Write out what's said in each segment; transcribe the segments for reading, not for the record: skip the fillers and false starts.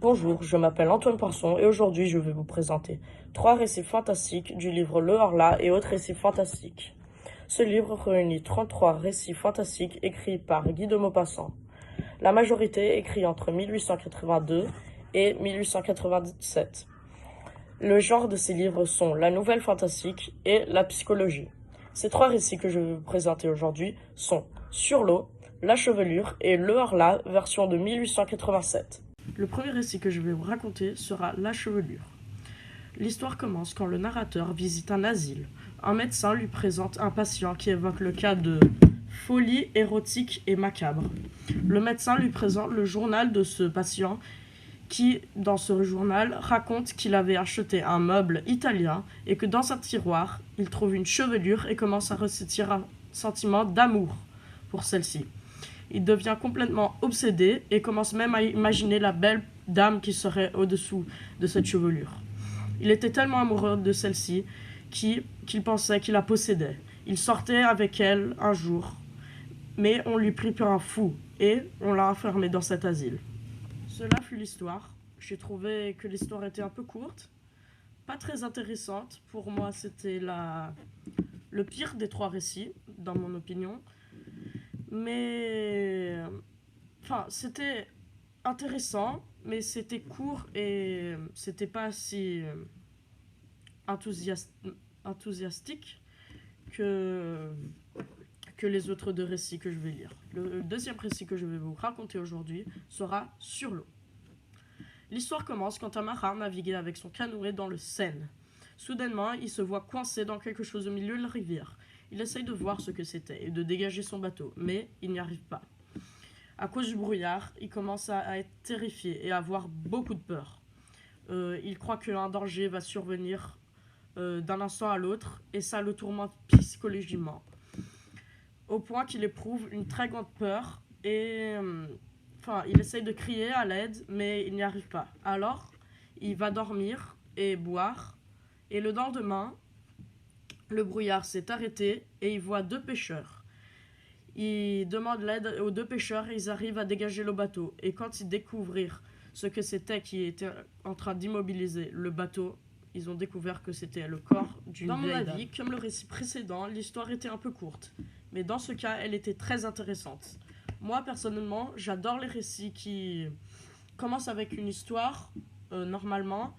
Bonjour, je m'appelle Antoine Poisson et aujourd'hui je vais vous présenter 3 récits fantastiques du livre Le Horla et autres récits fantastiques. Ce livre réunit 33 récits fantastiques écrits par Guy de Maupassant. La majorité écrits entre 1882 et 1897. Le genre de ces livres sont la nouvelle fantastique et la psychologie. Ces 3 récits que je vais vous présenter aujourd'hui sont Sur l'eau, La chevelure et Le Horla version de 1887. Le premier récit que je vais vous raconter sera La chevelure. L'histoire commence quand le narrateur visite un asile. Un médecin lui présente un patient qui évoque le cas de folie érotique et macabre. Le médecin lui présente le journal de ce patient qui, dans ce journal, raconte qu'il avait acheté un meuble italien et que dans un tiroir, il trouve une chevelure et commence à ressentir un sentiment d'amour pour celle-ci. Il devient complètement obsédé et commence même à imaginer la belle dame qui serait au-dessous de cette chevelure. Il était tellement amoureux de celle-ci qu'il pensait qu'il la possédait. Il sortait avec elle un jour, mais on lui prit pour un fou et on l'a enfermé dans cet asile. Cela fut l'histoire. J'ai trouvé que l'histoire était un peu courte, pas très intéressante. Pour moi, c'était le pire des 3 récits, dans mon opinion. Mais c'était intéressant, mais c'était court et c'était pas si enthousiastique que les autres 2 récits que je vais lire. Le deuxième récit que je vais vous raconter aujourd'hui sera Sur l'eau. L'histoire commence quand un marin naviguait avec son canoë dans le Seine. Soudainement, il se voit coincé dans quelque chose au milieu de la rivière. Il essaye de voir ce que c'était et de dégager son bateau, mais il n'y arrive pas. À cause du brouillard, il commence à être terrifié et à avoir beaucoup de peur. Il croit qu'un danger va survenir d'un instant à l'autre et ça le tourmente psychologiquement. Au point qu'il éprouve une très grande peur et il essaye de crier à l'aide, mais il n'y arrive pas. Alors, il va dormir et boire et le lendemain, le brouillard s'est arrêté et il voit 2 pêcheurs. Il demande l'aide aux 2 pêcheurs et ils arrivent à dégager le bateau. Et quand ils découvrirent ce que c'était qui était en train d'immobiliser le bateau, ils ont découvert que c'était le corps d'une vieille dame. Dans mon avis, comme le récit précédent, l'histoire était un peu courte. Mais dans ce cas, elle était très intéressante. Moi, personnellement, j'adore les récits qui commencent avec une histoire, normalement,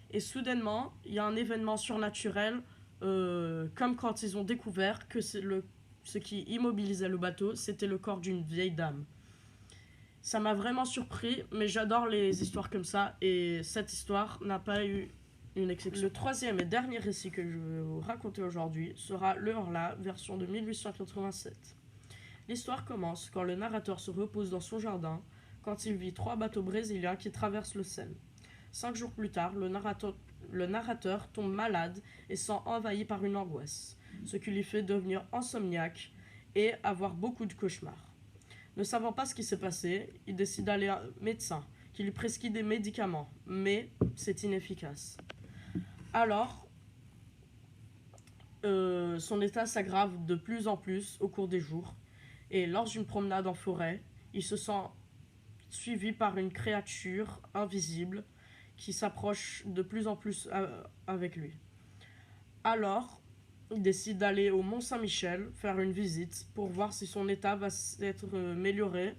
et soudainement, il y a un événement surnaturel, comme quand ils ont découvert que ce qui immobilisait le bateau, c'était le corps d'une vieille dame. Ça m'a vraiment surpris, mais j'adore les histoires comme ça, et cette histoire n'a pas eu une exception. Le troisième et dernier récit que je vais vous raconter aujourd'hui sera Le Horla, version de 1887. L'histoire commence quand le narrateur se repose dans son jardin, quand il vit 3 bateaux brésiliens qui traversent le Seine. 5 jours plus tard, le narrateur tombe malade et sent envahi par une angoisse, ce qui lui fait devenir insomniaque et avoir beaucoup de cauchemars. Ne savant pas ce qui s'est passé, il décide d'aller à un médecin qui lui prescrit des médicaments, mais c'est inefficace. Alors, son état s'aggrave de plus en plus au cours des jours, et lors d'une promenade en forêt, il se sent suivi par une créature invisible qui s'approche de plus en plus avec lui. Alors, il décide d'aller au Mont-Saint-Michel faire une visite pour voir si son état va s'être amélioré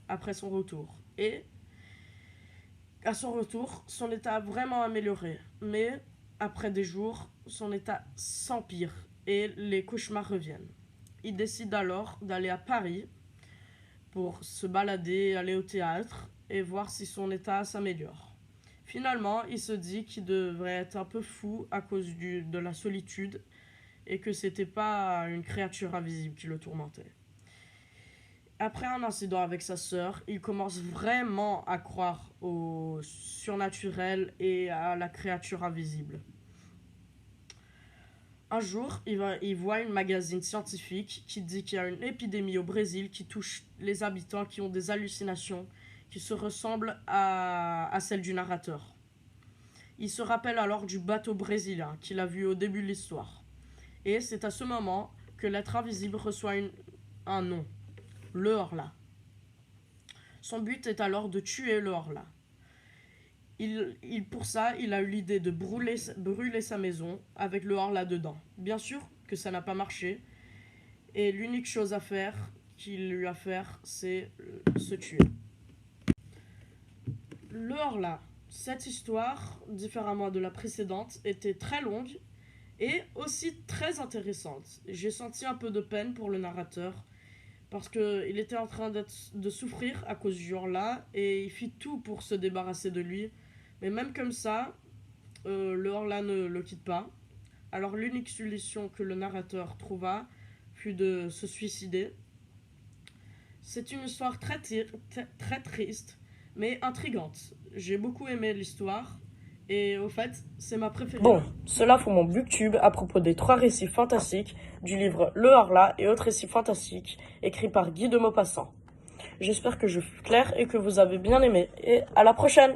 après son retour. Et à son retour, son état a vraiment amélioré. Mais après des jours, son état s'empire et les cauchemars reviennent. Il décide alors d'aller à Paris pour se balader, aller au théâtre et voir si son état s'améliore. Finalement, il se dit qu'il devrait être un peu fou à cause de la solitude et que c'était pas une créature invisible qui le tourmentait. Après un incident avec sa sœur, il commence vraiment à croire au surnaturel et à la créature invisible. Un jour, il voit une magazine scientifique qui dit qu'il y a une épidémie au Brésil qui touche les habitants qui ont des hallucinations qui se ressemblent à celles du narrateur. Il se rappelle alors du bateau brésilien qu'il a vu au début de l'histoire. Et c'est à ce moment que l'être invisible reçoit un nom, le Horla. Son but est alors de tuer le Horla. Pour ça, il a eu l'idée de brûler sa maison avec le Horla dedans. Bien sûr que ça n'a pas marché, et l'unique chose à faire qu'il lui a fait, c'est se tuer. Le Horla, cette histoire, différemment de la précédente, était très longue et aussi très intéressante. J'ai senti un peu de peine pour le narrateur parce qu'il était en train de souffrir à cause du Horla et il fit tout pour se débarrasser de lui. Mais même comme ça, le Horla ne le quitte pas. Alors l'unique solution que le narrateur trouva fut de se suicider. C'est une histoire très triste, mais intrigante. J'ai beaucoup aimé l'histoire, et au fait, c'est ma préférée. Bon, cela pour mon booktube à propos des 3 récits fantastiques du livre Le Horla et autres récits fantastiques, écrit par Guy de Maupassant. J'espère que je fus clair et que vous avez bien aimé, et à la prochaine!